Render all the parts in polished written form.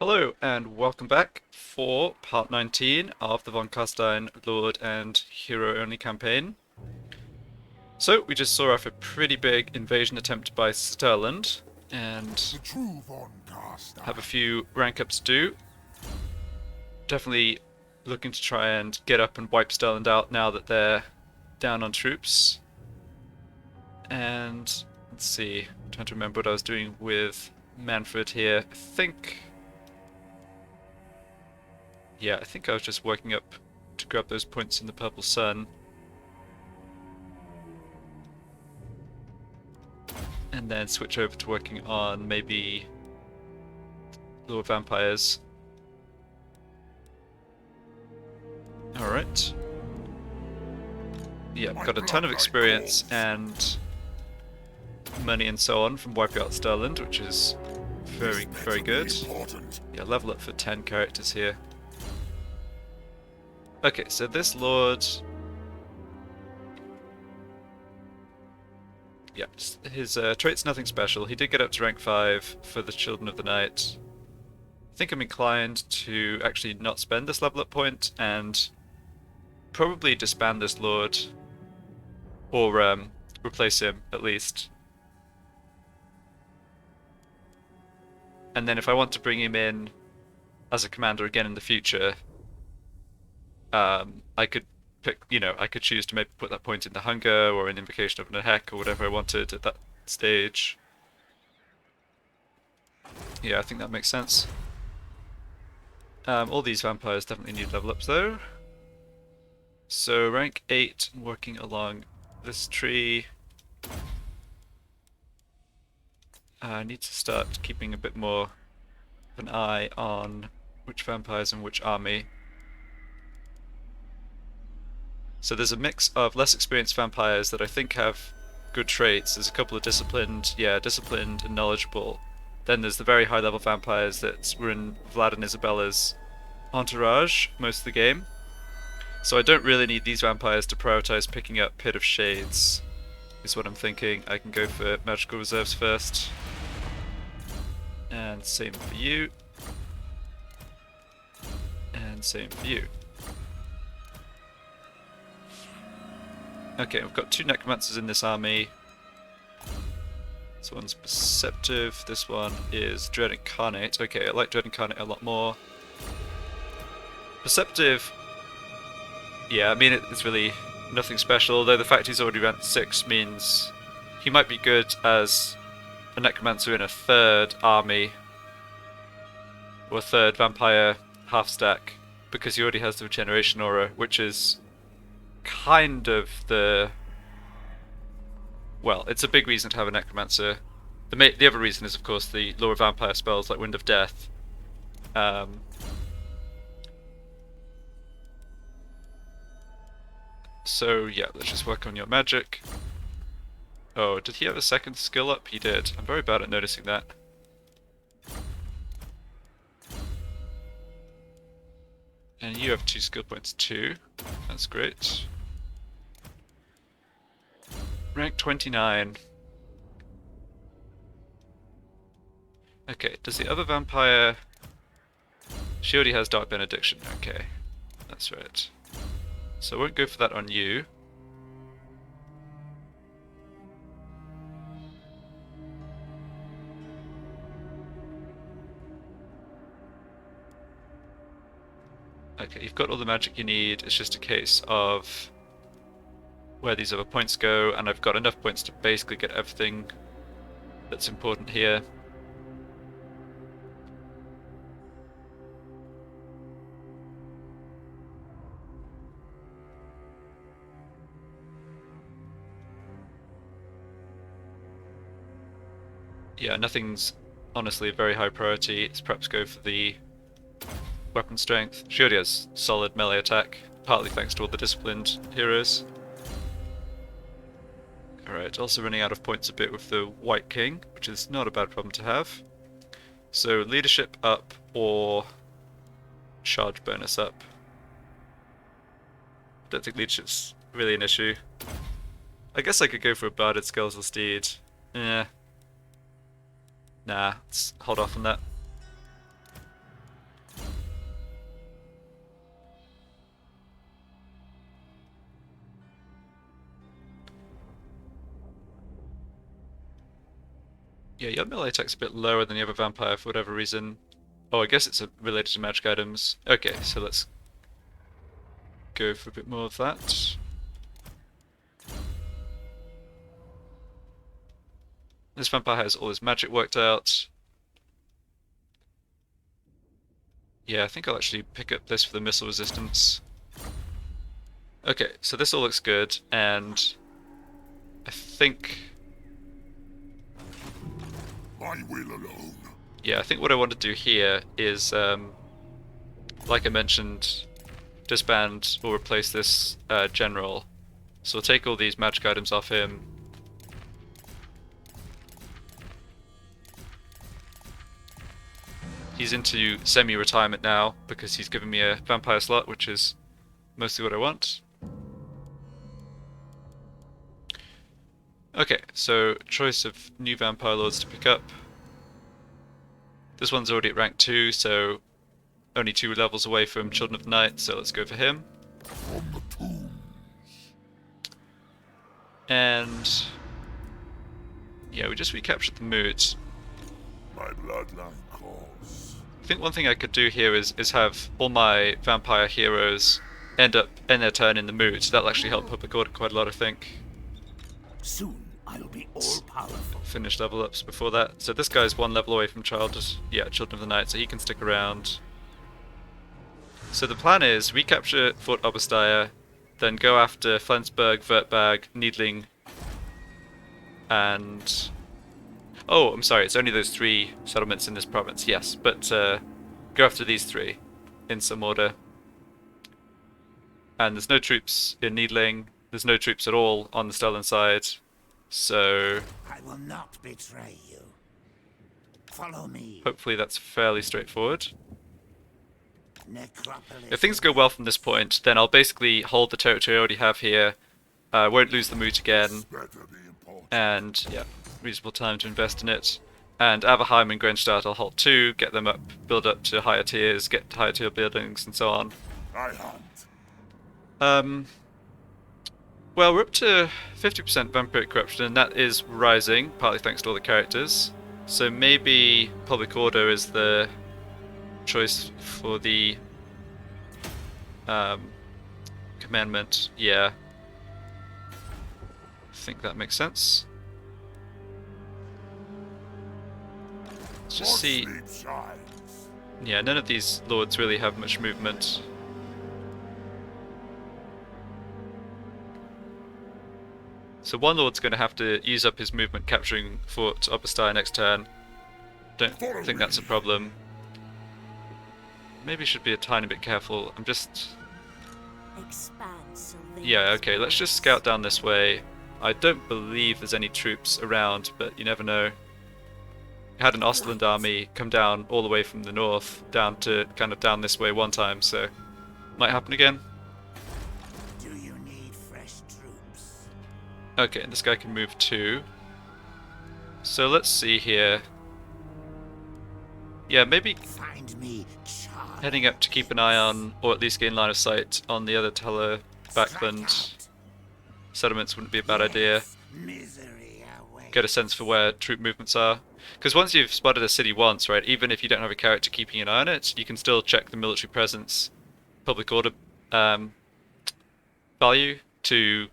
Hello and welcome back for part 19 of the Von Carstein Lord and Hero Only campaign. So we just saw off a pretty big invasion attempt by Stirland and have a few rank ups to do. Definitely looking to try and get up and wipe Stirland out now that they're down on troops. And let's see, I'm trying to remember what I was doing with Manfred here. I think I was just working up to grab those points in the Purple Sun. And then switch over to working on maybe Lure Vampires. Alright. Yeah, I've got a ton of experience and money and so on from wiping out Stirland, which is very, very good. Yeah, level up for 10 characters here. Okay, so this Lord... Yeah, his trait's nothing special. He did get up to rank 5 for the Children of the Night. I think I'm inclined to actually not spend this level up point and probably disband this Lord. Or replace him, at least. And then if I want to bring him in as a commander again in the future, I could pick, I could choose to maybe put that point in the Hunger or in Invocation of Nehek or whatever I wanted at that stage. Yeah, I think that makes sense. All these vampires definitely need level ups though. So rank 8, working along this tree. I need to start keeping a bit more of an eye on which vampires and which army. So there's a mix of less experienced vampires that I think have good traits. There's a couple of disciplined and knowledgeable. Then there's the very high level vampires that were in Vlad and Isabella's entourage most of the game. So I don't really need these vampires to prioritize picking up Pit of Shades, is what I'm thinking. I can go for magical reserves first. And same for you. And same for you. Okay, we've got 2 Necromancers in this army. This one's Perceptive, this one is Dread Incarnate. Okay, I like Dread Incarnate a lot more. Perceptive, yeah, I mean it's really nothing special, although the fact he's already ranked 6 means he might be good as a Necromancer in a 3rd army, or a 3rd Vampire half-stack, because he already has the Regeneration Aura, which is kind of well, it's a big reason to have a Necromancer. The other reason is, of course, the Lore of Vampire spells like Wind of Death. So yeah, let's just work on your magic. Oh, did he have a second skill up? He did. I'm very bad at noticing that. And you have 2 skill points too. That's great. Rank 29. Okay, does the other vampire... She already has Dark Benediction. Okay, that's right. So I won't go for that on you. Okay, you've got all the magic you need. It's just a case of where these other points go, and I've got enough points to basically get everything that's important here. Yeah, nothing's honestly a very high priority. Let's perhaps go for the weapon strength. She already has solid melee attack, partly thanks to all the disciplined heroes. Alright, also running out of points a bit with the White King, which is not a bad problem to have. So leadership up or charge bonus up. Don't think leadership's really an issue. I guess I could go for a Barded Skeletal Steed. Yeah. Nah, let's hold off on that. Yeah, your melee attack's a bit lower than the other vampire for whatever reason. Oh, I guess it's related to magic items. Okay, so let's go for a bit more of that. This vampire has all his magic worked out. Yeah, I think I'll actually pick up this for the missile resistance. Okay, so this all looks good, and I think... My will alone. Yeah, I think what I want to do here is, like I mentioned, disband or replace this general. So we'll take all these magic items off him. He's into semi-retirement now because he's given me a vampire slot, which is mostly what I want. Okay, so choice of new vampire lords to pick up. This one's already at rank 2, so only 2 levels away from Children of the Night, so let's go for him. From the tombs. And yeah, we just recaptured the mood. My bloodline calls. I think one thing I could do here is have all my vampire heroes end their turn in the mood, so that'll actually help Public Order quite a lot, I think. Soon I'll be all-powerful. Finish level ups before that. So this guy's 1 level away from Children of the Night, so he can stick around. So the plan is recapture Fort Obersteier, then go after Flensburg, Wertberg, Niedling, and... Oh, I'm sorry, it's only those 3 settlements in this province, yes, but go after these 3 in some order. And there's no troops in Niedling, there's no troops at all on the Stellan side, so... I will not betray you. Follow me. Hopefully that's fairly straightforward. Necropolis. If things go well from this point, then I'll basically hold the territory I already have here, won't lose the moot again, and yeah, reasonable time to invest in it. And Averheim and Grenstadt I'll hold too, get them up, build up to higher tiers, get higher tier buildings and so on. I hunt. Well, we're up to 50% vampiric corruption, and that is rising, partly thanks to all the characters. So maybe Public Order is the choice for the commandment. Yeah, I think that makes sense. Let's just see. Yeah, none of these lords really have much movement. So one lord's going to have to use up his movement capturing Fort Obersteier next turn. Don't think that's a problem. Maybe should be a tiny bit careful. I'm just... Yeah, okay, let's just scout down this way. I don't believe there's any troops around, but you never know. I had an Ostland army come down all the way from the north, down to kind of down this way one time, so might happen again. Do you need fresh troops? Okay, and this guy can move too. So let's see here. Yeah, maybe Find me, child. heading up to keep an eye on, or at least gain line of sight on the other Teller backland settlements wouldn't be a bad idea. Misery awaits. Get a sense for where troop movements are. Because once you've spotted a city once, right, even if you don't have a character keeping an eye on it, you can still check the military presence, public order value to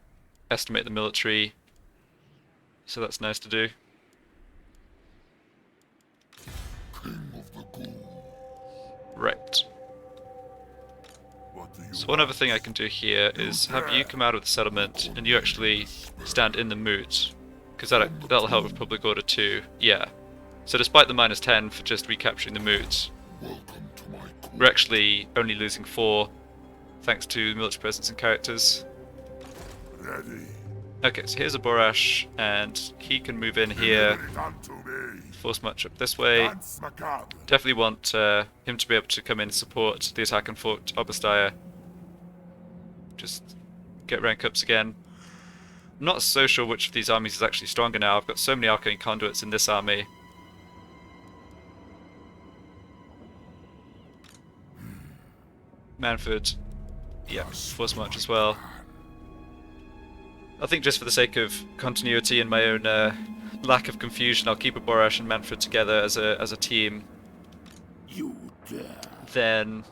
estimate the military. So that's nice to do. King of the Ghouls. Right. What do you So one other thing I can do here is have you come out of the settlement and you actually stand in the moot, because that'll help with public order too. Yeah. So despite the -10 for just recapturing the moot, Welcome to my court. we're actually only losing 4 thanks to military presence and characters. Ready. Okay, so here's a Borash, and he can move in here, Deliver it unto me. force march up this way. Dance macabre. Definitely want him to be able to come in and support the attack on Fort Obersteier. Just get rank ups again. I'm not so sure which of these armies is actually stronger now. I've got so many arcane conduits in this army. Manford, yeah, force march as well. I think just for the sake of continuity and my own lack of confusion, I'll keep a Borash and Manfred together as a team. You dare. Then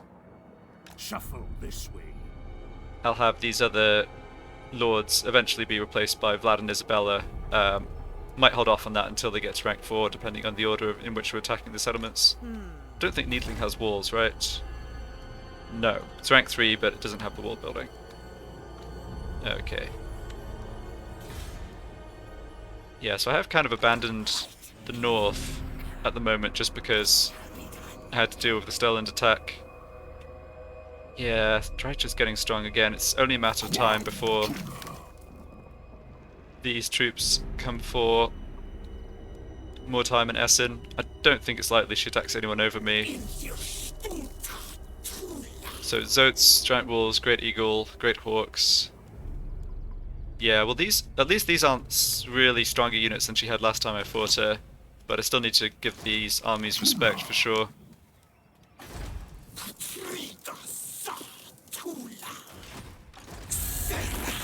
Shuffle this way. I'll have these other lords eventually be replaced by Vlad and Isabella. Might hold off on that until they get to rank 4, depending on the order in which we're attacking the settlements. Don't think Needling has walls, right? No. It's rank 3, but it doesn't have the wall building. Okay. Yeah, so I have kind of abandoned the north at the moment just because I had to deal with the Sterland attack. Yeah, Dreicher's getting strong again. It's only a matter of time before these troops come for more time in Essen. I don't think it's likely she attacks anyone over me. So Zotes, Giant Wolves, Great Eagle, Great Hawks. Yeah, well at least these aren't really stronger units than she had last time I fought her, but I still need to give these armies respect for sure.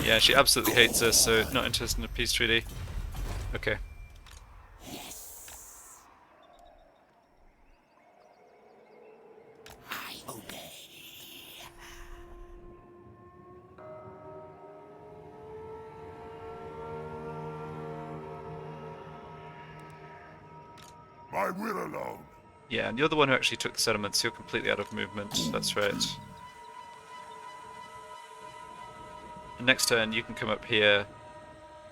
Yeah, she absolutely hates us, so not interested in a peace treaty. Okay. I obey. My will alone. Yeah, and you're the one who actually took the settlements, so you're completely out of movement, that's right. And next turn you can come up here,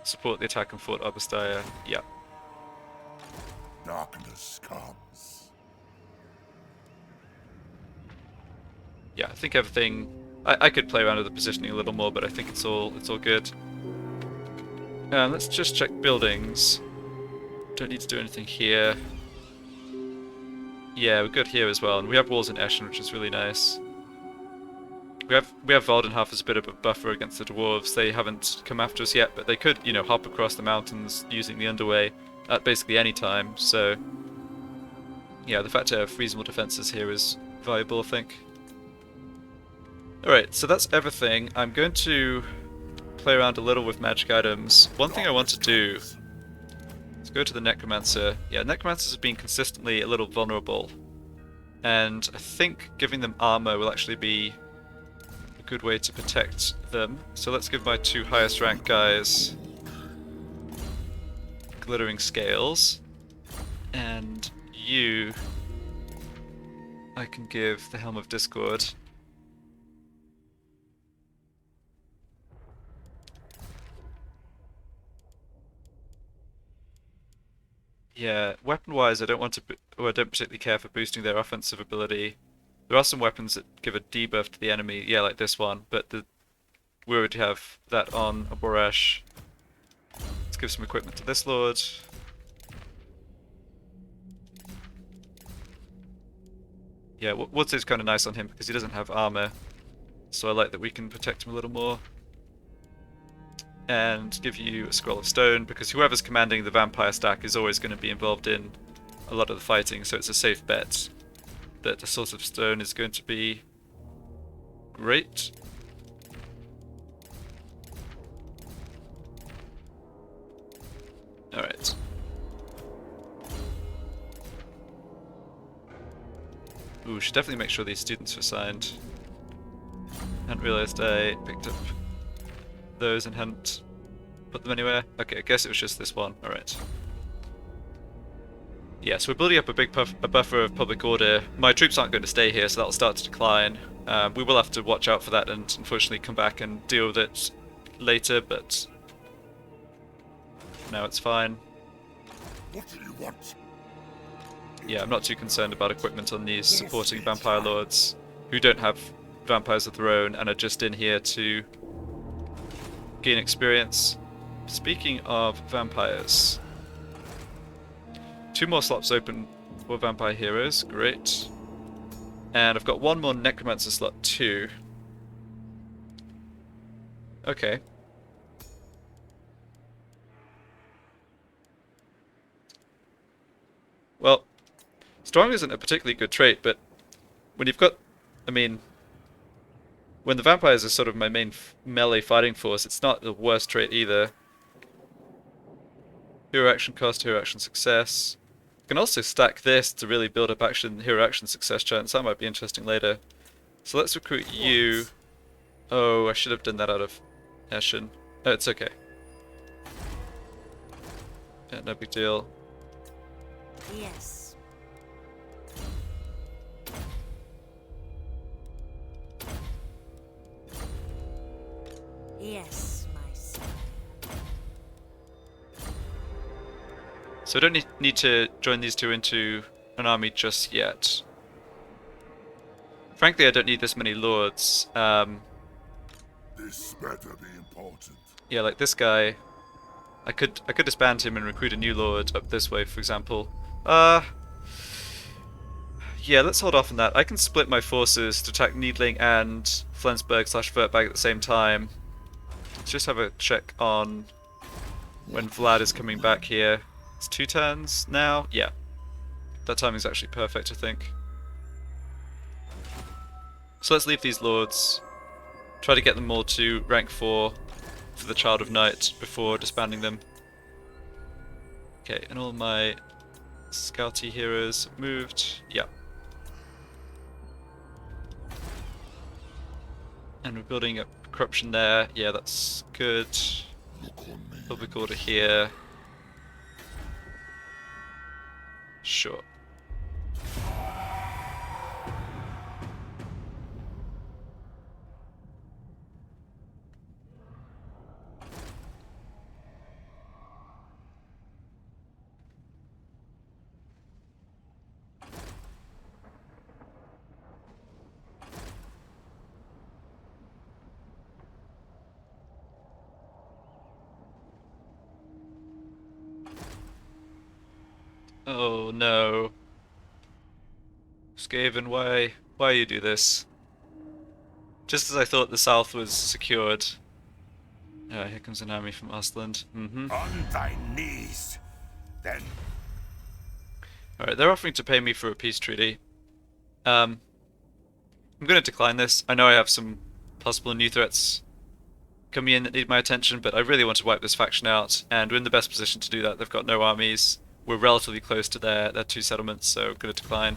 support the attack on Fort Arbastaya. Yeah. Darkness comes. Yeah, I think everything... I could play around with the positioning a little more, but I think it's all good. Let's just check buildings. Don't need to do anything here. Yeah, we're good here as well, and we have walls in Eschen, which is really nice. We have Valdenhof as a bit of a buffer against the dwarves. They haven't come after us yet, but they could, you know, hop across the mountains using the underway at basically any time. So, yeah, the fact to have reasonable defenses here is valuable, I think. Alright, so that's everything. I'm going to play around a little with magic items. One thing I want to do is go to the Necromancer. Yeah, Necromancers have been consistently a little vulnerable, and I think giving them armor will actually be a good way to protect them. So let's give my 2 highest rank guys glittering scales, and you I can give the Helm of Discord. Yeah, weapon-wise, I don't want to, or I don't particularly care for boosting their offensive ability. There are some weapons that give a debuff to the enemy, yeah, like this one, but we already have that on a Borash. Let's give some equipment to this lord. Yeah, Woods is kind of nice on him because he doesn't have armor, so I like that we can protect him a little more. And give you a Scroll of Stone, because whoever's commanding the vampire stack is always going to be involved in a lot of the fighting, so it's a safe bet that the Sword of Stone is going to be great. Alright. Ooh, should definitely make sure these students are signed. Hadn't realised I picked up those and hadn't put them anywhere. Okay, I guess it was just this one. Alright. Yeah, so we're building up a buffer of public order. My troops aren't going to stay here, so that'll start to decline. We will have to watch out for that and unfortunately come back and deal with it later, but now it's fine. What do you want? Yeah, I'm not too concerned about equipment on these supporting vampire lords who don't have vampires of their own and are just in here to gain experience. Speaking of vampires, 2 more slots open for vampire heroes, great. And I've got 1 more necromancer slot too. Okay. Well, strong isn't a particularly good trait, but when you've got, I mean, when the vampires are sort of my main melee fighting force, it's not the worst trait either. Hero action cost, hero action success. You can also stack this to really build up action, hero action success chance. That might be interesting later. So let's recruit you. Oh, I should have done that out of Eschen. Oh, it's okay. Yeah, no big deal. Yes. Yes, my son. So I don't need to join these two into an army just yet. Frankly, I don't need this many lords. This better be important. Yeah, like this guy. I could disband him and recruit a new lord up this way, for example. Yeah, let's hold off on that. I can split my forces to attack Needling and Flensburg/Vertberg at the same time. Let's just have a check on when Vlad is coming back here. It's 2 turns now? Yeah. That timing's actually perfect, I think. So let's leave these lords. Try to get them all to rank 4 for the Child of Night before disbanding them. Okay, and all my scouty heroes moved. Yeah. And we're building up corruption there. Yeah, that's good. Public order here. Sure. Oh no. Skaven, why you do this? Just as I thought the south was secured. Here comes an army from Ostland. On thy knees, then. Alright, they're offering to pay me for a peace treaty. I'm going to decline this. I know I have some possible new threats coming in that need my attention, but I really want to wipe this faction out, and we're in the best position to do that. They've got no armies. We're relatively close to their 2 settlements, so I'm going to decline.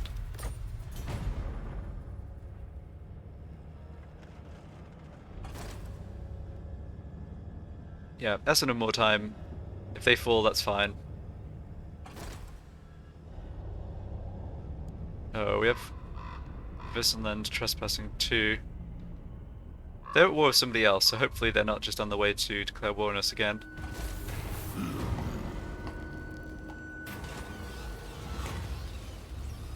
Yeah, Essen and more time. If they fall, that's fine. Oh, we have Vissenland trespassing too. They're at war with somebody else, so hopefully they're not just on the way to declare war on us again.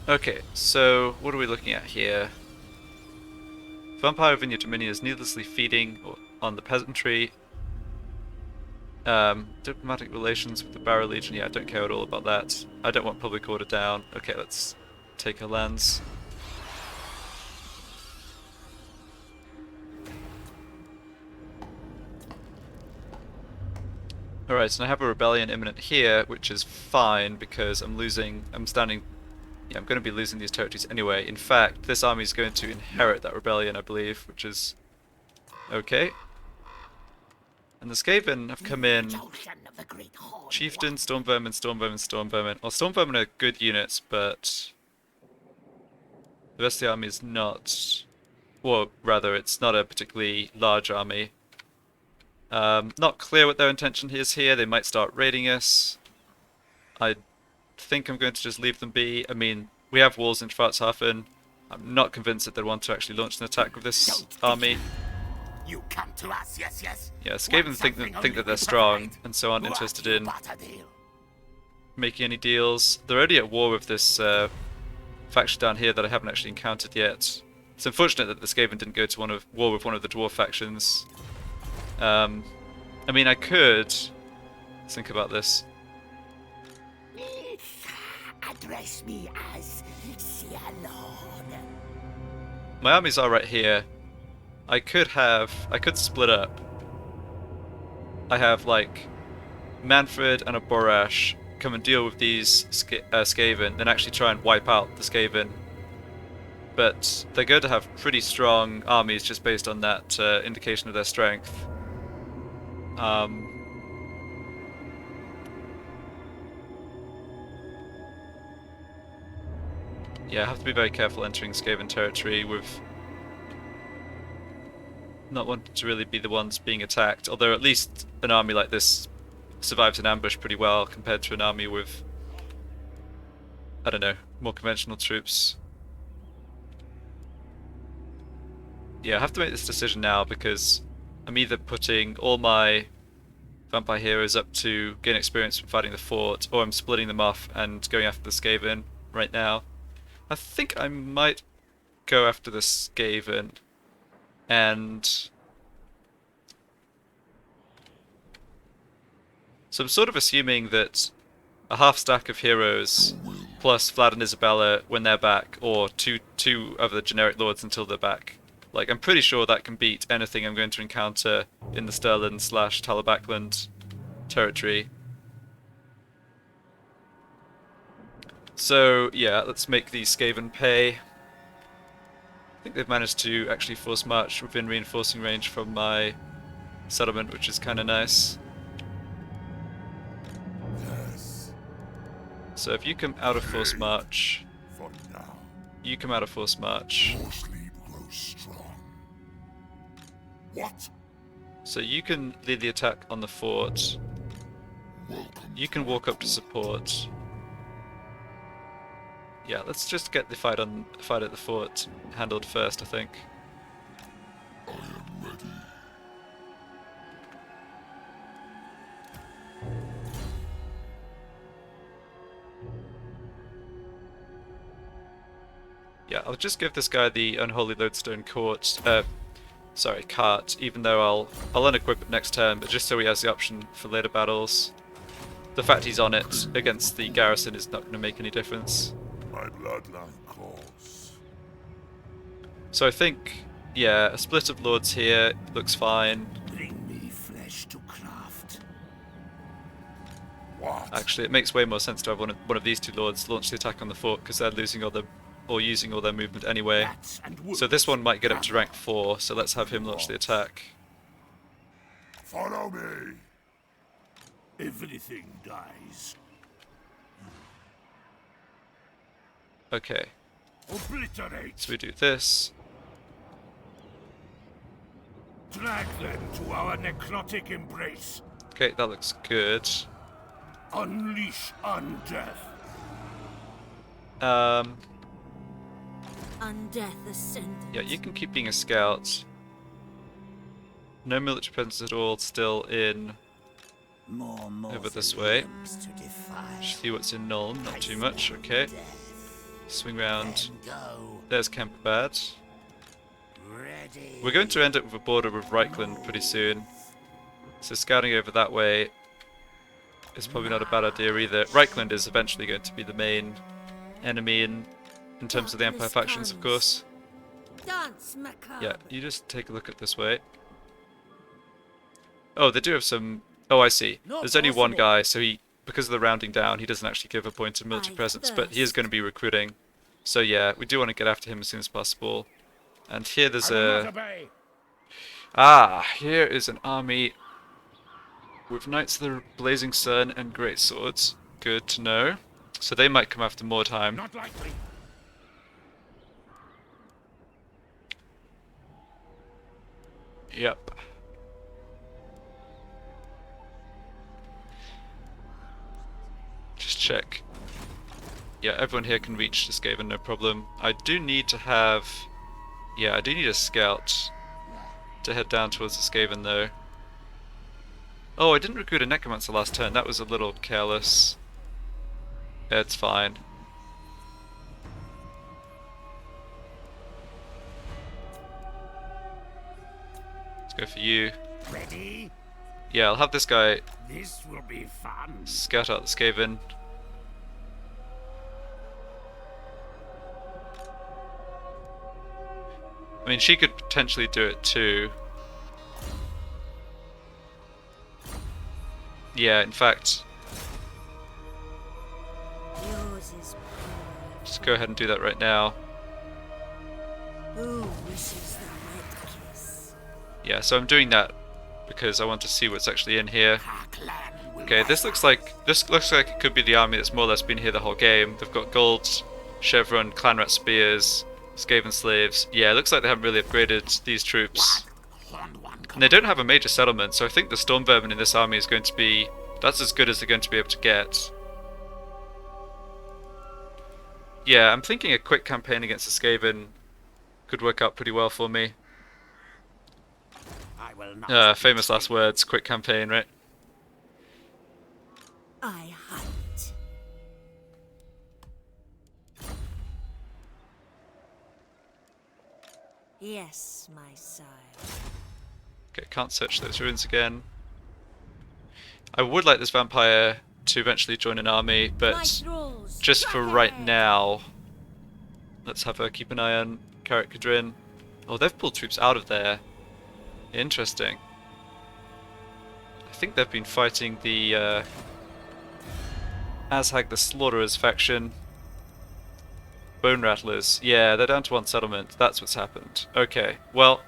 Okay, so what are we looking at here? Vampire Vineyard Dominion is needlessly feeding on the peasantry. Diplomatic relations with the Barrow Legion, yeah, I don't care at all about that. I don't want public order down. Okay, let's take our lands. Alright, so I have a rebellion imminent here, which is fine because I'm going to be losing these territories anyway. In fact, this army is going to inherit that rebellion, I believe, which is okay. And the Skaven have come in. Chieftain, Stormvermin, Stormvermin, Stormvermin. Well, Stormvermin are good units, but the rest of the army is not. Well, rather, it's not a particularly large army. Not clear what their intention is here. They might start raiding us. I think I'm going to just leave them be. I mean, we have walls in Schwarzhafen. I'm not convinced that they want to actually launch an attack with this army. You come to us, yes, yes. Yeah, Skaven think that they're strong, and so aren't interested in making any deals. They're already at war with this faction down here that I haven't actually encountered yet. It's unfortunate that the Skaven didn't go to war with one of the dwarf factions. I mean, I could think about this. Address me as Sir Lord. My armies are right here. I could split up. I have like Manfred and a Borash come and deal with these Skaven, then actually try and wipe out the Skaven. But they're going to have pretty strong armies just based on that indication of their strength. Yeah, I have to be very careful entering Skaven territory with not wanting to really be the ones being attacked, although at least an army like this survives an ambush pretty well compared to an army with, I don't know, more conventional troops. Yeah, I have to make this decision now because I'm either putting all my vampire heroes up to gain experience from fighting the fort, or I'm splitting them off and going after the Skaven right now. I think I might go after the Skaven, and so I'm sort of assuming that a half stack of heroes plus Vlad and Isabella when they're back, or two of the generic lords until they're back. Like, I'm pretty sure that can beat anything I'm going to encounter in the Stirland / Talabakland territory. So, yeah, let's make these Skaven pay. I think they've managed to actually force march within reinforcing range from my settlement, which is kind of nice. Yes. So if you come out of force march, For now, you come out of force march. your sleep grows strong. What? So you can lead the attack on the fort. Welcome. You can walk up to support. Yeah, let's just get the fight at the fort handled first, I think. I am ready. Yeah, I'll just give this guy the unholy lodestone cart, even though I'll unequip it next turn, but just so he has the option for later battles. The fact he's on it against the garrison is not going to make any difference. My bloodline calls. So I think, yeah, a split of lords here looks fine. Bring me flesh to craft. What? Actually, it makes way more sense to have one of these two lords launch the attack on the fort, because they're losing or using all their movement anyway. Bats and wolves. So this one might get up to rank 4, so let's have him launch the attack. Follow me. Everything dies. Okay, Obliterate. so we do this. Drag them to our necrotic embrace. Okay, that looks good. Unleash undeath. Undeath ascendant. Yeah, you can keep being a scout. No military presence at all, still in More over this way. mausoleums to defy. See what's in Nuln, not too much, okay. Swing round. Then go. There's Kemperbad. Ready. We're going to end up with a border with Reichland pretty soon. So scouting over that way is probably not a bad idea either. Reichland is eventually going to be the main enemy in terms of the Empire factions, of course. Dance macabre. Yeah, you just take a look at this way. Oh, they do have some... Oh, I see. Not There's only one possible. guy, so he, because of the rounding down, he doesn't actually give a point of military I presence, but he is thirst. going to be recruiting. So yeah, we do want to get after him as soon as possible. And here there's I will not a... obey. Ah, here is an army with Knights of the Blazing Sun and Great Swords. Good to know. So they might come after Mordheim. Not likely. Yep. Just check. Yeah, everyone here can reach the Skaven, no problem. I do need to have... Yeah, I do need a scout to head down towards the Skaven, though. Oh, I didn't recruit a Necromancer last turn. That was a little careless. Yeah, it's fine. Let's go for you. Ready? Yeah, I'll have this guy This will be fun. scout out the Skaven. I mean, she could potentially do it too. Yeah, in fact, Yours is just go ahead and do that right now. who wishes the red kiss. Yeah, so I'm doing that because I want to see what's actually in here. Parkland will Okay, this looks like it could be the army that's more or less been here the whole game. They've got gold Chevron, Clanrat spears, Skaven slaves. Yeah, it looks like they haven't really upgraded these troops. And they don't have a major settlement, so I think the Storm Vermin in this army is going to be... that's as good as they're going to be able to get. Yeah, I'm thinking a quick campaign against the Skaven could work out pretty well for me. I will not. Famous last words, quick campaign, right? I hunt. Yes, my sire. Okay, can't search those ruins again. I would like this vampire to eventually join an army, My but thralls, just for track right ahead. now, let's have her keep an eye on Carrick Cadrin. Oh, they've pulled troops out of there. Interesting. I think they've been fighting the Azhag the Slaughterers faction. Bone Rattlers. Yeah, they're down to one settlement. That's what's happened. Okay, well,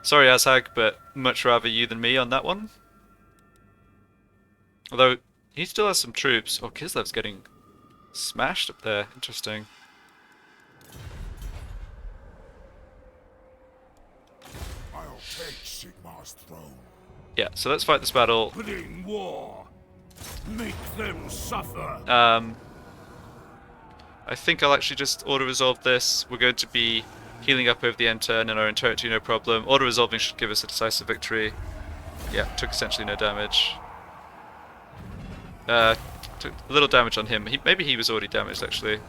sorry Azhag, but much rather you than me on that one. Although, he still has some troops. Oh, Kislev's getting smashed up there. Interesting. I'll take Sigmar's throne. Yeah, so let's fight this battle. Bring war. Make them suffer. I think I'll actually just auto-resolve this. We're going to be healing up over the end turn in our own territory, no problem. Auto-resolving should give us a decisive victory. Yeah, took essentially no damage. Took a little damage on him. Maybe he was already damaged, actually.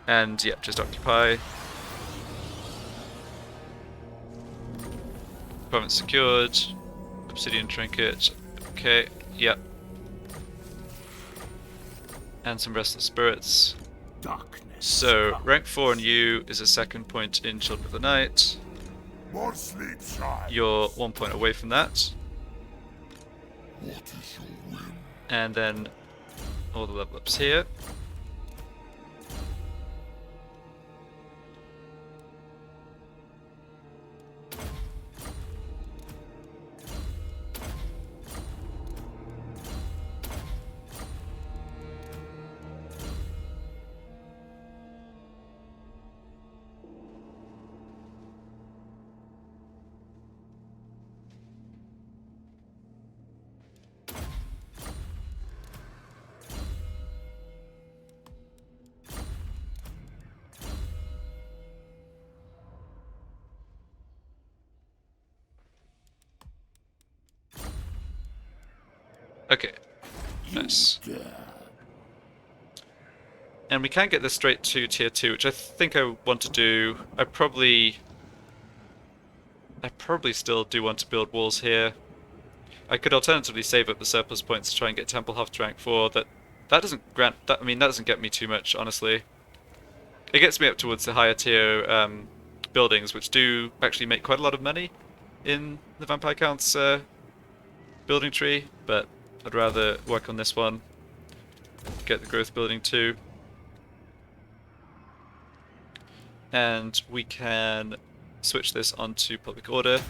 And, yeah, just occupy. Province secured. Obsidian trinket. Okay, yeah. And some restless spirits. Darkness. So, rank 4 on you is a second point in Children of the Night. More sleep, child. You're 1 point away from that. What is your whim? And then all the level ups here. Okay, nice. And we can get this straight to tier 2, which I think I want to do. I probably still do want to build walls here. I could alternatively save up the surplus points to try and get Temple Half to rank 4. That doesn't grant that. I mean, that doesn't get me too much, honestly. It gets me up towards the higher tier buildings, which do actually make quite a lot of money in the Vampire Count's building tree, but I'd rather work on this one. Get the growth building too. And we can switch this onto public order.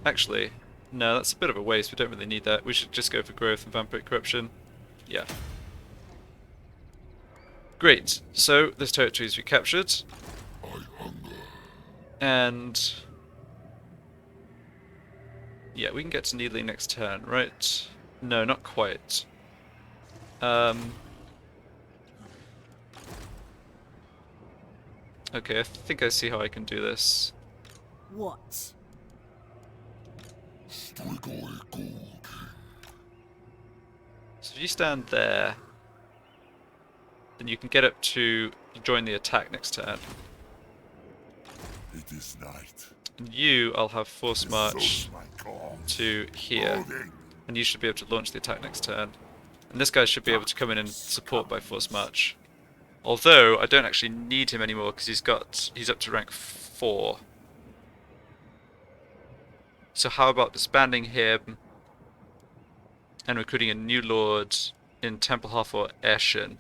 Actually, no, that's a bit of a waste. We don't really need that. We should just go for growth and vampiric corruption. Yeah. Great. So this territory is recaptured. I hunger. And yeah, we can get to Needling next turn, right? No, not quite. Okay, I think I see how I can do this. What? Strigoi Gold. So if you stand there, then you can get up to join the attack next turn. It is night. And you, I'll have force march Exalt my cause. to here, Odin, and you should be able to launch the attack next turn. And this guy should be able to come in and support by force march. Although I don't actually need him anymore because he's up to rank 4. So how about disbanding him and recruiting a new lord in Templehof or Eschen?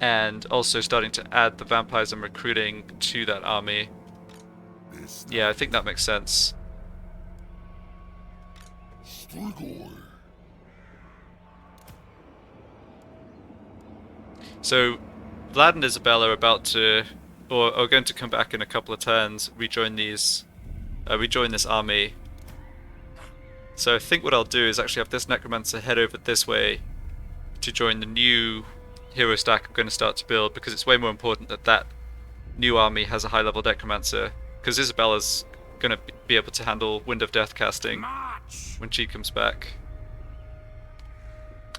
And also starting to add the vampires I'm recruiting to that army. this Yeah, I think that makes sense. Strigoi. So Vlad and Isabella are about to, or are going to come back in a couple of turns, rejoin this army. So I think what I'll do is actually have this necromancer head over this way to join the new hero stack I'm going to start to build, because it's way more important that that new army has a high level necromancer, because Isabella's going to be able to handle Wind of Death casting March! when she comes back.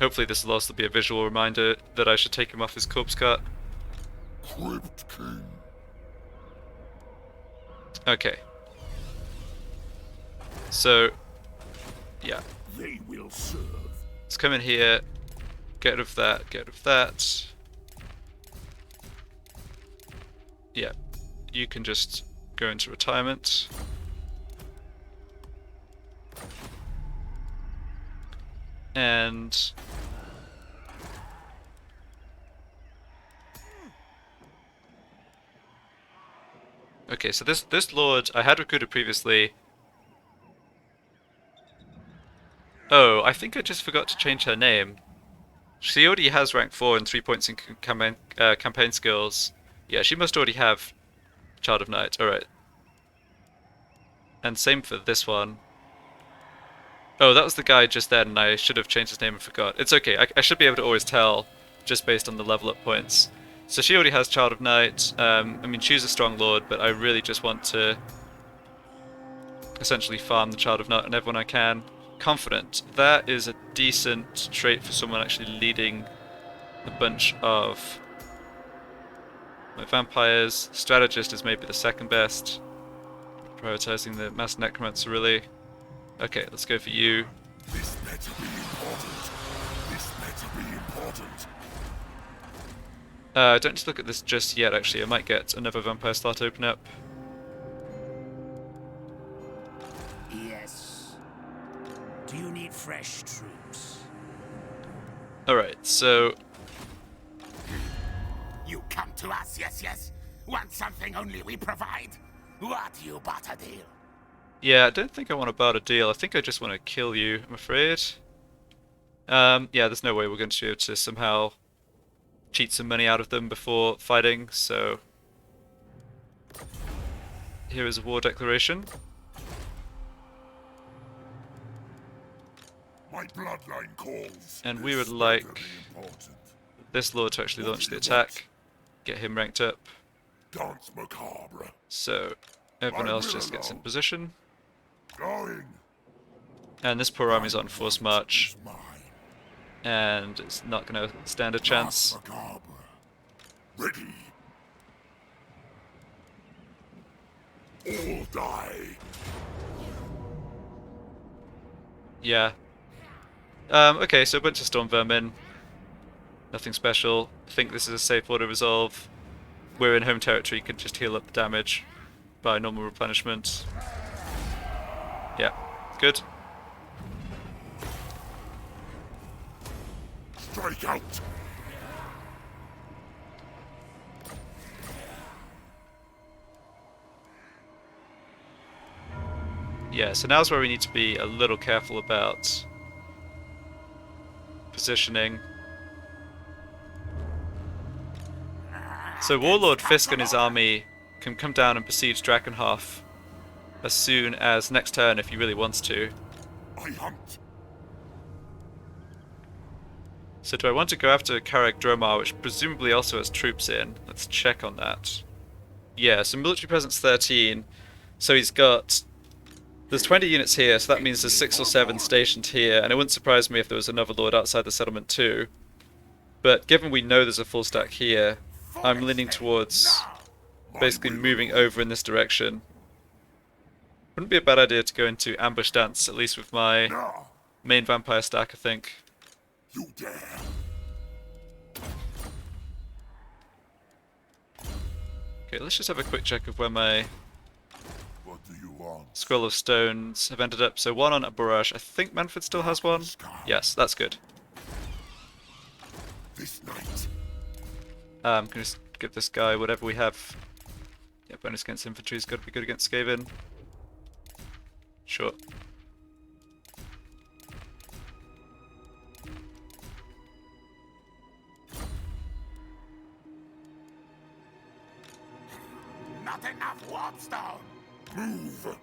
Hopefully this will also be a visual reminder that I should take him off his corpse cart. Crypt King. Okay. So, yeah. They will serve. Let's come in here, get rid of that, get rid of that. Yeah, you can just go into retirement. And okay, so this lord I had recruited previously. Oh, I think I just forgot to change her name. She already has rank 4 and 3 points in campaign skills. Yeah, she must already have Child of Night. Alright. And same for this one. Oh, that was the guy just then, and I should have changed his name and forgot. It's okay, I should be able to always tell, just based on the level up points. So she already has Child of Night. I mean, she's a strong lord, but I really just want to essentially farm the Child of Night on everyone I can. Confident. That is a decent trait for someone actually leading a bunch of my vampires. Strategist is maybe the second best. Prioritizing the Master Necromancer, really. Okay, let's go for you. This better be important. This better be important. Don't just look at this just yet, actually. I might get another vampire slot open up. Yes. Do you need fresh troops? Alright, so You come to us, yes. Want something only we provide? What you bought a deal? yeah, I don't think I want to barter deal. I think I just want to kill you, I'm afraid. Yeah, there's no way we're going to be able to somehow cheat some money out of them before fighting, so here is a war declaration. My bloodline calls. And we would This like better be important. this lord to actually What launch do the you attack, get him ranked up, Dance macabre. so everyone I else will just gets in allow. position. Going. And this poor army's on forced march, Is mine. and it's not going to stand a chance. Dance macabre. Ready. All die. Yeah. Okay, so a bunch of storm vermin. Nothing special. I think this is a safe order resolve. We're in home territory, can just heal up the damage by normal replenishment. Yeah, good. Strike out. Yeah, so now's where we need to be a little careful about positioning. So Warlord Fisk and his army can come down and besiege Drakenhof as soon as next turn if he really wants to. I hunt. So do I want to go after Karag Dromar, which presumably also has troops in? Let's check on that. Yeah, so military presence 13. So he's got... There's 20 units here, so that means there's 6 or 7 stationed here, and it wouldn't surprise me if there was another lord outside the settlement too. But given we know there's a full stack here, I'm leaning towards basically moving over in this direction. Wouldn't be a bad idea to go into ambush dance, at least with my Now. main vampire stack, I think. You dare. Okay, let's just have a quick check of where my What do you want? Scroll of Stones have ended up. So one on Aburash. I think Manfred still has one. Yes, that's good. This night. I'm gonna just get this guy whatever we have. Yeah, bonus against infantry's got to be good against Skaven. Sure. Not enough warpstone. Move!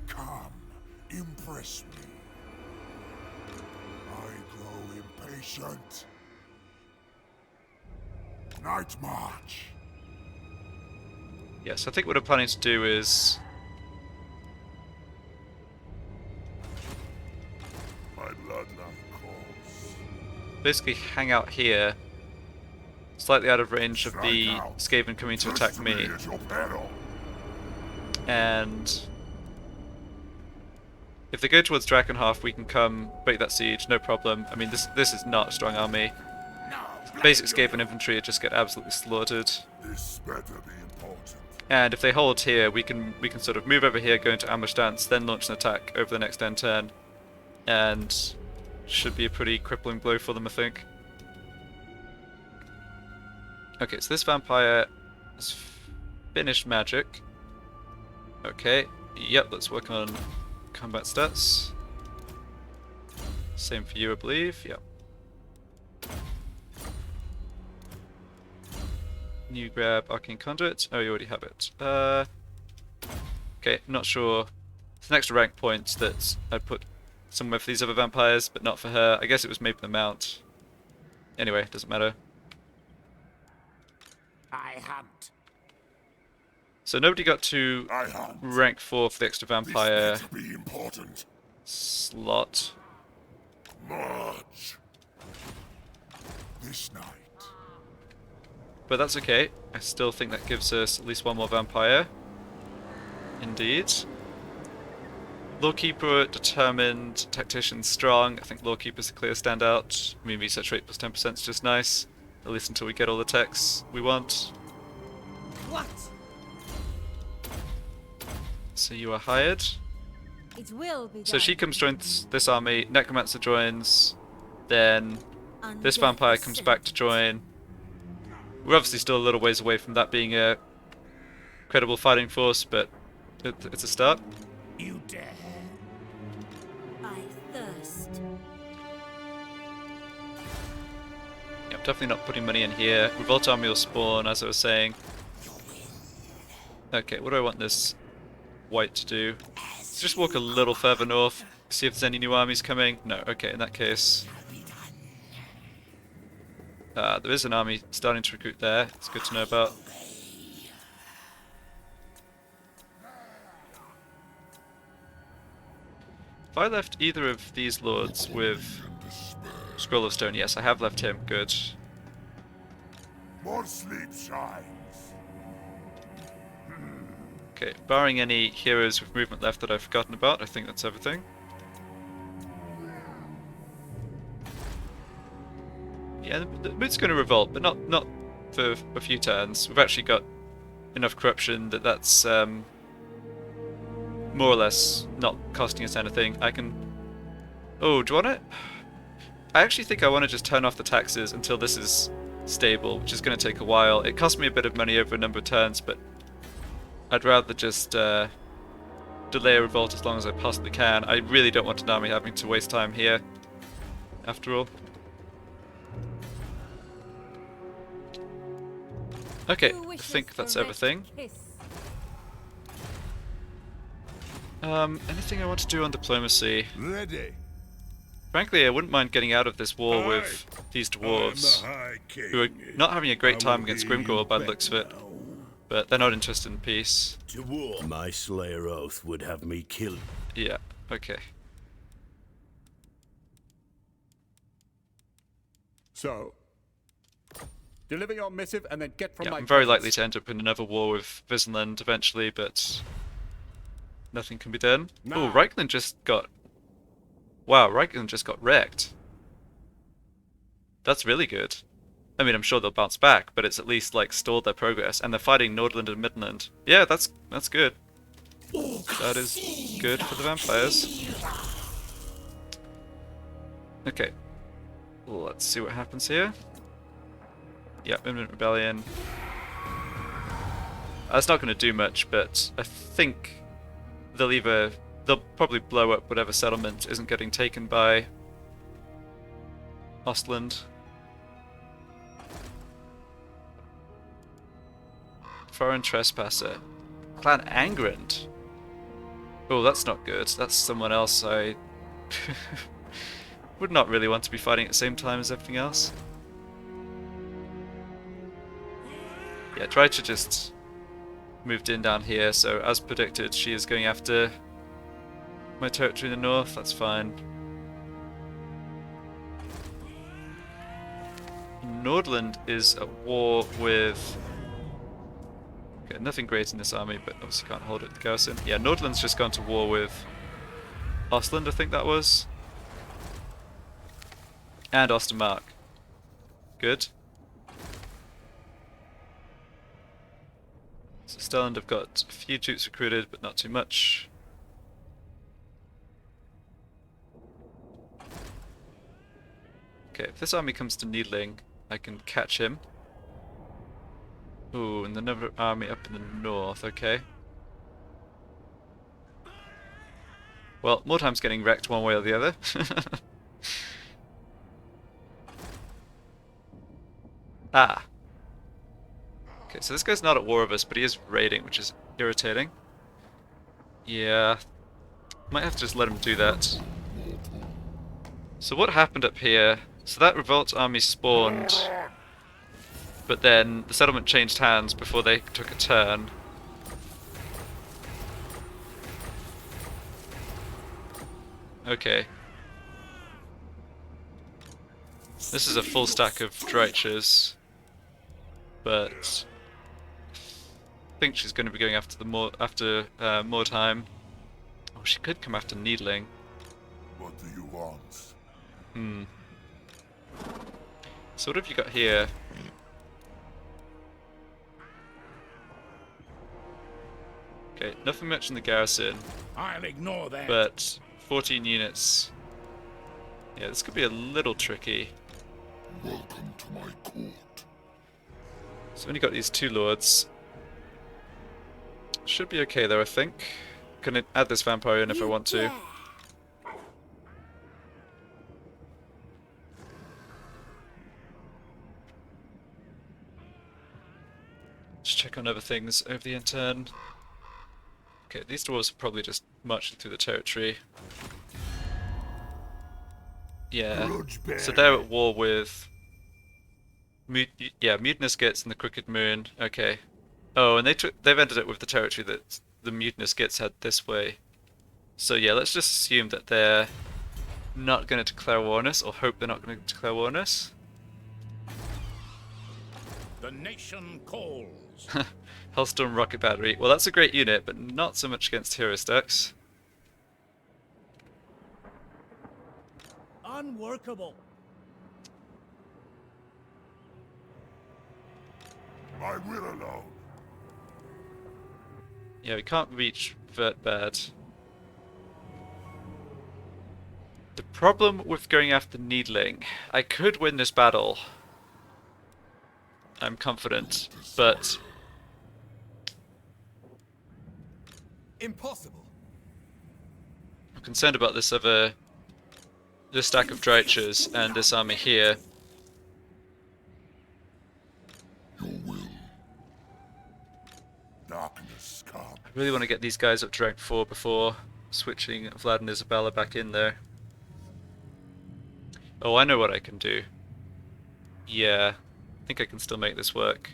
Come, impress me. I grow impatient. Night march. Yes, I think what I'm planning to do is My bloodline calls. basically hang out here, slightly out of range of the Strike out. Skaven coming to attack me, History at your peril. and if they go towards Drakenhof, we can come break that siege, no problem. I mean, this is not a strong army. No. Basic Skaven infantry just get absolutely slaughtered. This better be important. And if they hold here, we can sort of move over here, go into ambush stance, then launch an attack over the next end turn, and should be a pretty crippling blow for them, I think. Okay, so this vampire has finished magic. Okay, yep, let's work on combat stats. Same for you, I believe. Yep. New grab Arcane Conduit. Oh, you already have it. Okay, not sure. It's an extra rank point that I'd put somewhere for these other vampires, but not for her. I guess it was maybe the mount. Anyway, doesn't matter. I hunt. So nobody got to I hunt. rank 4 for the extra vampire This better be important. slot. March. This night. But that's okay. I still think that gives us at least one more vampire. Indeed. Lawkeeper, determined, tactician, strong. I think Lawkeeper's a clear standout. I mean, research rate plus 10% is just nice. At least until we get all the techs we want. What? So you are hired. It will be So done. she comes joins this army, Necromancer joins, then this vampire comes back to join. We're obviously still a little ways away from that being a credible fighting force, but it's a start. You dare. I thirst. Yeah, I'm definitely not putting money in here. Revolt army will spawn, as I was saying. Okay, what do I want this white to do? Let's just walk a little further north, see if there's any new armies coming. No, okay, in that case. There is an army starting to recruit there. It's good to know about. If I left either of these lords with Scroll of Stone, yes, I have left him. Good. More sleep shines. Okay, barring any heroes with movement left that I've forgotten about, I think that's everything. Yeah, the mood's going to revolt, but not for a few turns. We've actually got enough corruption that that's more or less not costing us anything. I can... Oh, do you want it? I actually think I want to just turn off the taxes until this is stable, which is going to take a while. It costs me a bit of money over a number of turns, but I'd rather just delay a revolt as long as I possibly can. I really don't want an army having to waste time here, after all. Okay, Who I wishes think for that's red everything. kiss? Anything I want to do on diplomacy? Ready. Frankly, I wouldn't mind getting out of this war with these dwarves, who are not having a great time against Grimgor by the looks of it, but they're not interested in peace. To war. My Slayer oath would have me kill. Yeah, okay. So, deliver your missive and then get from Yeah, my I'm very presence. likely to end up in another war with Visenland eventually, but nothing can be done. Oh, Now. Reichland just got... Wow, Reichland just got wrecked. That's really good. I mean, I'm sure they'll bounce back, but it's at least, like, stalled their progress, and they're fighting Nordland and Midland. Yeah, that's good. That is good for the vampires. Okay. Let's see what happens here. Yeah, Imminent Rebellion. That's not going to do much, but I think they'll probably blow up whatever settlement isn't getting taken by Ostland. Foreign trespasser. Clan Angrand. Oh, that's not good. That's someone else I would not really want to be fighting at the same time as everything else. Yeah, Drycha just moved in down here, so as predicted, she is going after my territory in the north. That's fine. Nordland is at war with... Okay, nothing great in this army, but obviously can't hold it with the Garrison. Yeah, Nordland's just gone to war with Ostland, I think that was. And Ostermark. Good. So Stelland have got a few troops recruited, but not too much. Okay, if this army comes to Needling, I can catch him. Ooh, and another army up in the north, okay. Well, Mordheim's getting wrecked one way or the other. Ah. Okay, so this guy's not at war with us, but he is raiding, which is irritating. Yeah. Might have to just let him do that. So what happened up here? So that revolt army spawned, but then the settlement changed hands before they took a turn. Okay. This is a full stack of Drychas, but I think she's going to be going after the Mordheim. Oh, she could come after Needling. What do you want? Hmm. So what have you got here? Okay, nothing much in the garrison, I'll ignore that. but 14 units. Yeah, this could be a little tricky. Welcome to my court. So only got these two lords. Should be okay though, I think. Can add this vampire in if I want to. Just check on other things over the intern. Okay, these dwarves are probably just marching through the territory. Yeah, so they're at war with... Mutinous Gits and the Crooked Moon. Okay. Oh, and they've ended it with the territory that the Mutinous Gits had this way. So yeah, let's just assume that they're not going to declare war on us, or hope they're not going to declare war on us. The nation calls. Hellstorm Rocket Battery. Well, that's a great unit, but not so much against hero stacks. Unworkable. I will alone. Yeah, we can't reach Vertbad. The problem with going after Needling, I could win this battle. I'm confident, but... Impossible. I'm concerned about this stack of Drychas and this army here. Your will. Darkness come. I really want to get these guys up to rank 4 before switching Vlad and Isabella back in there. Oh, I know what I can do. Yeah, I think I can still make this work.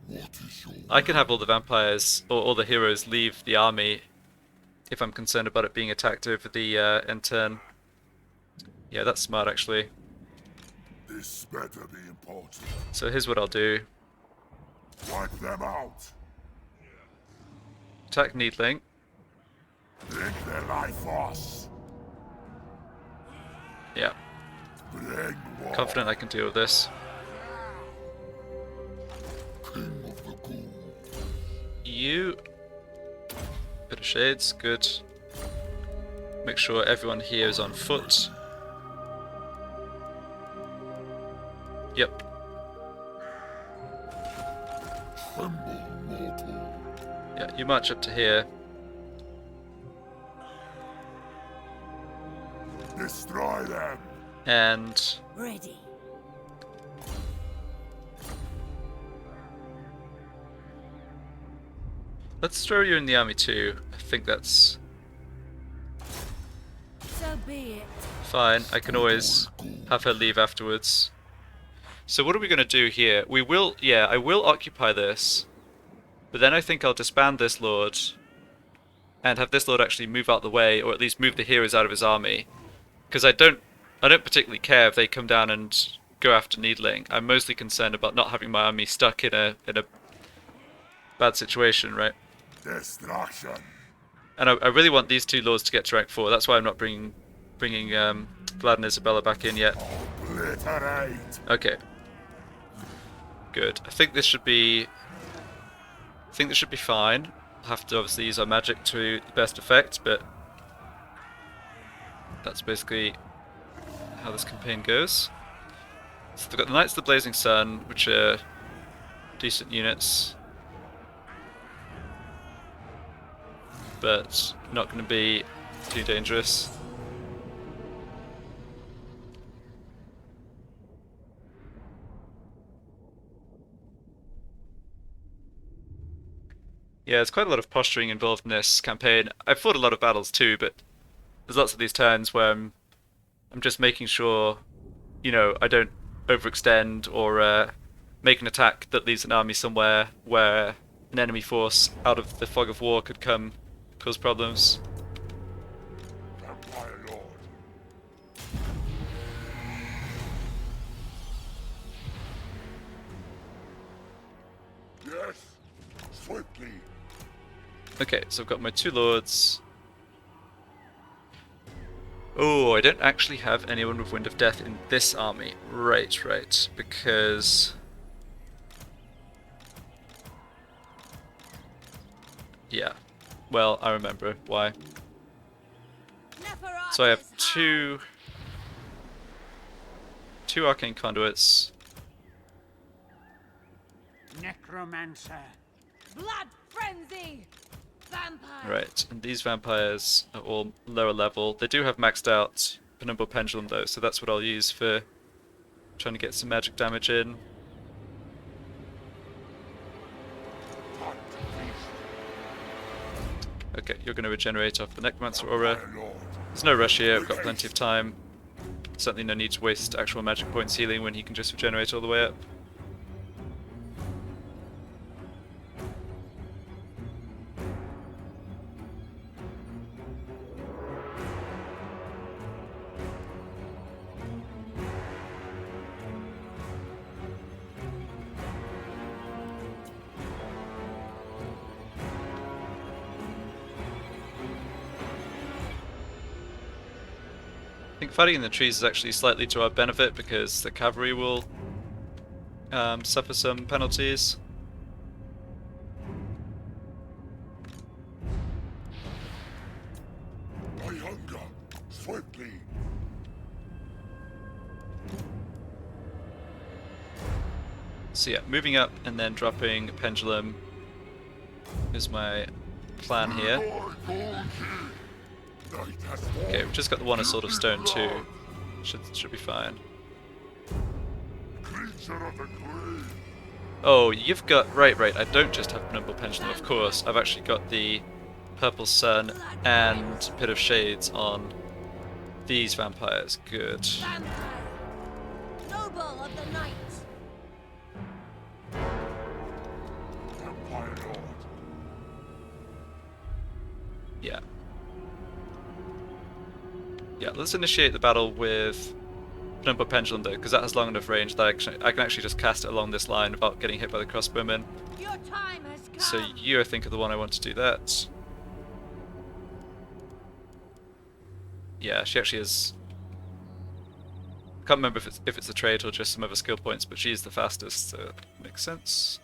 What is your I can have all the vampires, or all the heroes, leave the army if I'm concerned about it being attacked over the end turn. Yeah, that's smart actually. This better be important. So here's what I'll do. Wipe them out. Attack Needling. Take their life force. Yeah, Bring war. confident I can deal with this. King of the Ghoul. You... Bit of shades, good. Make sure everyone here is on foot. Yep. Tremble, mortal. Yeah, you march up to here. Destroy them. And... Let's throw you in the army too. I think that's So be it. fine. I can always have her leave afterwards. So what are we going to do here? We will, yeah, I will occupy this. But then I think I'll disband this lord. And have this lord actually move out the way, or at least move the heroes out of his army. Because I don't particularly care if they come down and go after Needling. I'm mostly concerned about not having my army stuck in a bad situation, right? Destruction. And I really want these two lords to get to rank 4. That's why I'm not bringing Vlad and Isabella back in yet. Obliterate. Okay. Good. I think this should be fine. I'll have to obviously use our magic to the best effect, but that's basically how this campaign goes. So they've got the Knights of the Blazing Sun, which are decent units, but not going to be too dangerous. Yeah, there's quite a lot of posturing involved in this campaign. I've fought a lot of battles too, but there's lots of these turns where I'm just making sure, you know, I don't overextend or make an attack that leaves an army somewhere where an enemy force out of the fog of war could come cause problems. Vampire Lord. Yes. Swiftly. Okay, so I've got my two lords. Oh, I don't actually have anyone with Wind of Death in this army. Right, right, because... yeah, well, I remember why. So I have two arcane conduits. Necromancer. Blood frenzy! Vampire! Right, and these vampires are all lower level. They do have maxed out Penumbral Pendulum though, so that's what I'll use for trying to get some magic damage in. Okay, you're going to regenerate off the Necromancer Aura. Vampire Lord. There's no rush here, we've got plenty of time. Certainly no need to waste actual magic points healing when he can just regenerate all the way up. I think fighting in the trees is actually slightly to our benefit because the cavalry will suffer some penalties. My hunger. Swiftly. So yeah, moving up and then dropping Pendulum is my plan here. Okay, we've just got the one Sword of Stone too. Should be fine. Creature of the grave. Oh, you've got... right, I don't just have Penumbral Pendulum, of course. I've actually got the Purple Sun and Pit of Shades on these vampires. Good. Vampire! Noble of the night! Vampire Lord. Yeah. Yeah, let's initiate the battle with Penumbral Pendulum though, because that has long enough range that I can actually just cast it along this line without getting hit by the crossbowmen. Your time has come! So you, I think, are the one I want to do that. Yeah, she actually is... I can't remember if it's a trait or just some other skill points, but she's the fastest, so that makes sense.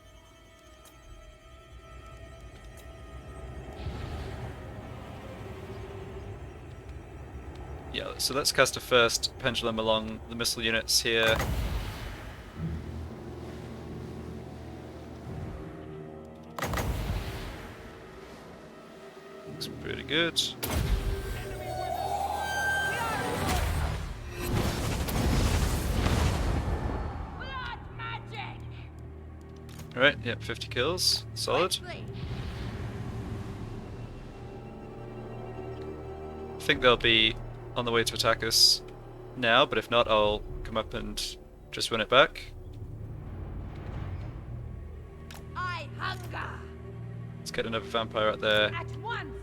Yeah, so let's cast a first Pendulum along the missile units here. Looks pretty good. Blood magic! Alright, yeah, 50 kills. Solid. Swiftly. think they'll be on the way to attack us now, but if not, I'll come up and just run it back. I hunger. Let's get another vampire out there, At once.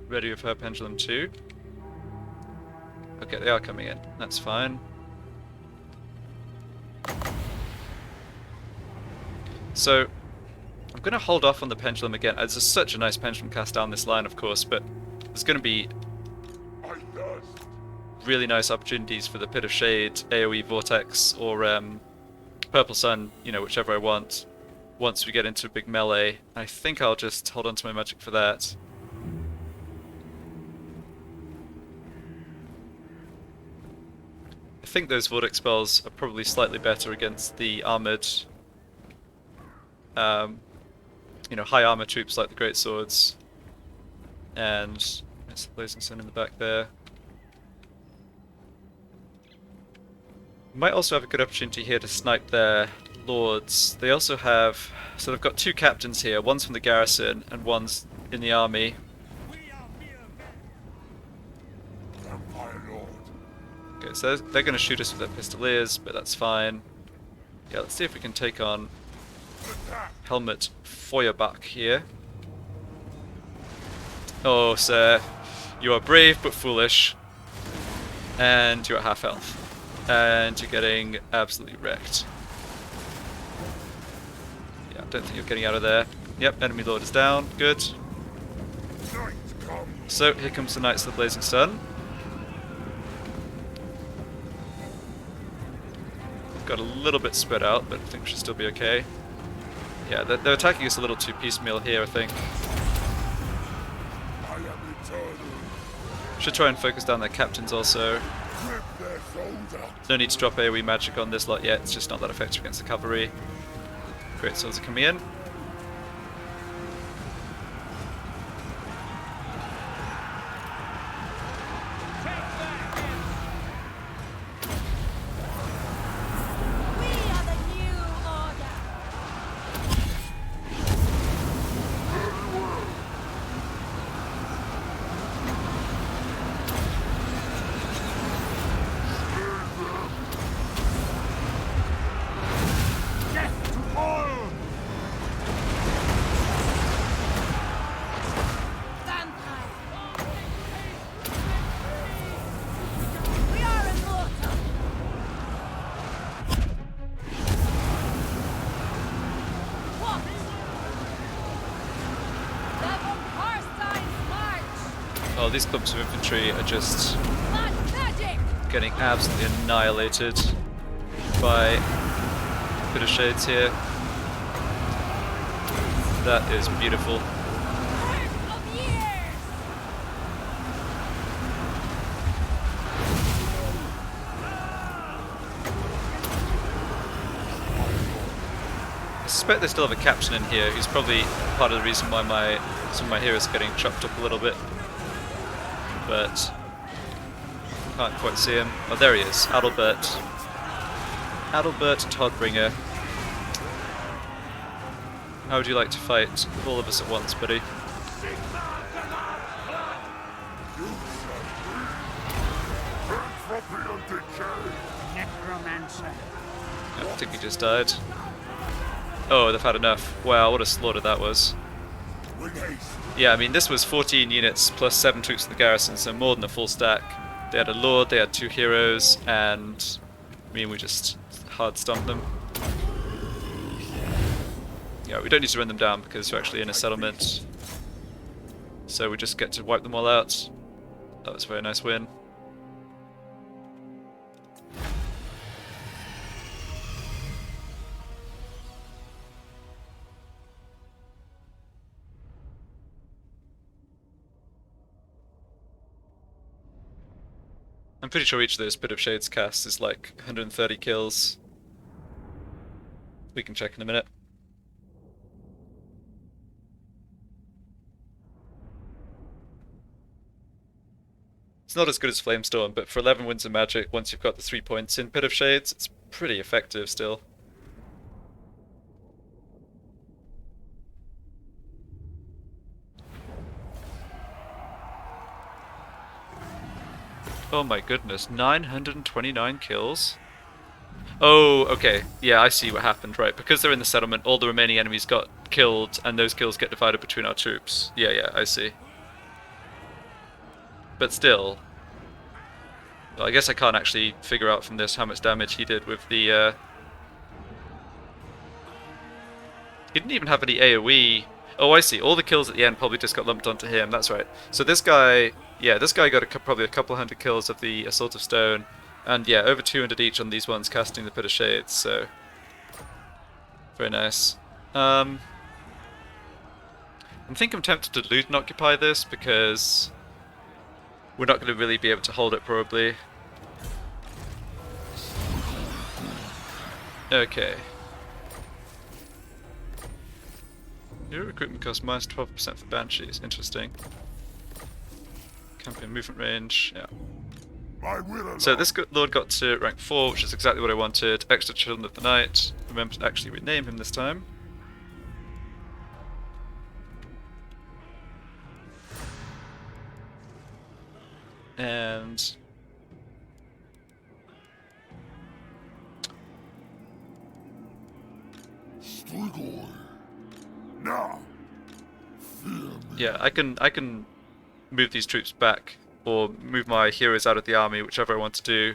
ready with her pendulum too. Okay, they are coming in. That's fine. So, I'm going to hold off on the pendulum again. It's such a nice pendulum cast down this line, of course, but there's going to be really nice opportunities for the Pit of Shade, AoE Vortex, or Purple Sun, you know, whichever I want, once we get into a big melee. I think I'll just hold on to my magic for that. I think those Vortex spells are probably slightly better against the armoured, you know, high armor troops like the Great Swords. And there's the Blazing Sun in the back there. Might also have a good opportunity here to snipe their lords. They also have, so they've got two captains here. One's from the garrison and one's in the army. Okay, so they're going to shoot us with their pistoliers, but that's fine. Yeah, let's see if we can take on Helmut Feuerbach here. Oh, sir, you are brave but foolish, and you're at half health, and you're getting absolutely wrecked. Yeah, I don't think you're getting out of there. Yep, enemy lord is down. Good. So here comes the Knights of the Blazing Sun. Got a little bit spread out, but I think we should still be okay. Yeah, they're attacking us a little too piecemeal here, I think. Should try and focus down their captains also. No need to drop AoE magic on this lot yet, it's just not that effective against the cavalry. Great swords are coming in. We are the new order. Death to all! Vampire. We are immortal. What? The Carstein march. Oh, these clumps of infantry are just Blood magic. getting absolutely annihilated by Pit of Shades here. That is beautiful. Work of years. I suspect they still have a captain in here who's probably part of the reason why some of my heroes are getting chopped up a little bit. But can't quite see him. Oh, there he is. Adalbert. Adalbert Todbringer. How would you like to fight all of us at once, buddy? Necromancer. I think he just died. Oh, they've had enough. Wow, what a slaughter that was. Yeah, I mean, this was 14 units plus 7 troops in the garrison, so more than a full stack. They had a lord, they had 2 heroes, and I mean, we just hard stomped them. Yeah, we don't need to run them down because we're actually in a settlement. So we just get to wipe them all out. That was a very nice win. I'm pretty sure each of those Pit of Shades casts is like 130 kills. We can check in a minute. It's not as good as Flamestorm, but for 11 wins of magic, once you've got the 3 points in Pit of Shades, it's pretty effective still. Oh my goodness, 929 kills? Oh, okay. Yeah, I see what happened, right. Because they're in the settlement, all the remaining enemies got killed, and those kills get divided between our troops. Yeah, I see. But still... Well, I guess I can't actually figure out from this how much damage he did with the... He didn't even have any AoE. Oh, I see. All the kills at the end probably just got lumped onto him. That's right. So this guy... Yeah, this guy got probably a couple hundred kills of the Assault of Stone. And yeah, over 200 each on these ones casting the Pit of Shades, so... Very nice. I think I'm tempted to loot and occupy this, because... we're not going to really be able to hold it, probably. Okay. New recruitment cost minus 12% for Banshees. Interesting. Campaign movement range, yeah. So this lord got to rank 4, which is exactly what I wanted. Extra Children of the Night. Remember to actually rename him this time. And... Now. yeah, I can move these troops back, or move my heroes out of the army, whichever I want to do,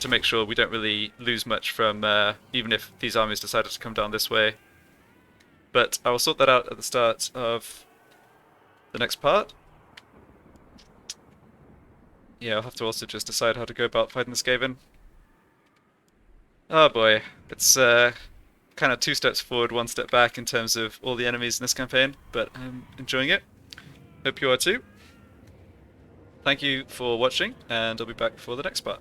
to make sure we don't really lose much from, even if these armies decided to come down this way. But I will sort that out at the start of the next part. Yeah, I'll have to also just decide how to go about fighting this Skaven. Oh boy, it's kind of 2 steps forward, 1 step back in terms of all the enemies in this campaign, but I'm enjoying it. Hope you are too. Thank you for watching, and I'll be back for the next part.